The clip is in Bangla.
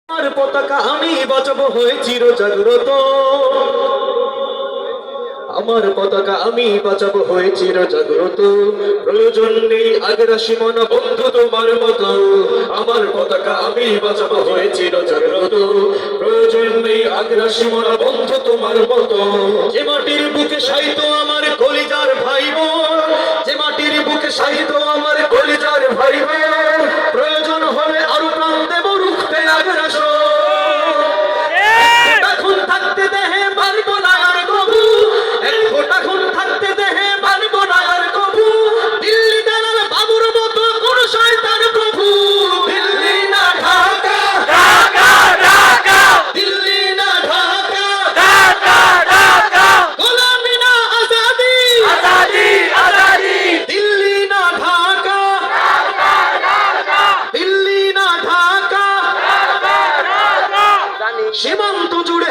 আমার পতাকা আমি বাঁচাবো হয়ে চির জাগ্রত। আমার পতাকা আমি বাঁচাবো হয়ে চির জাগ্রত। প্রয়োজন নেই আগ্রাসী মন বন্ধু তোমার মতো। আমার পতাকা আমি বাঁচাবো হয়ে চির জাগ্রত। প্রয়োজন নেই আগ্রাসী মন বন্ধু তোমার মতো। যে মাটির বুকে সাহিত্য আমার কলিজার ভাই বোন, যে মাটির বুকে সাহিত্য আমার কলিজার ভাই বোন, প্রয়োজন হলে আরো প্রাণ দেব রুখতে আগ্রাসন। এখন থাকতে দেহে মারবো না আর কবু, এক ফোঁটা খুন থাকতে দেহে মারবো না আর কবু। দিল্লি দালাল বাবুর মতো কোন শয়তান প্রভু। দিল্লি না ঢাকা, ঢাকা ঢাকা, দিল্লি না ঢাকা, ঢাকা ঢাকা, গোলামি না আজাদি, আজাদি আজাদি, দিল্লি না ঢাকা, ঢাকা ঢাকা, দিল্লি না ঢাকা, ঢাকা ঢাকা। সীমান্ত জুড়ে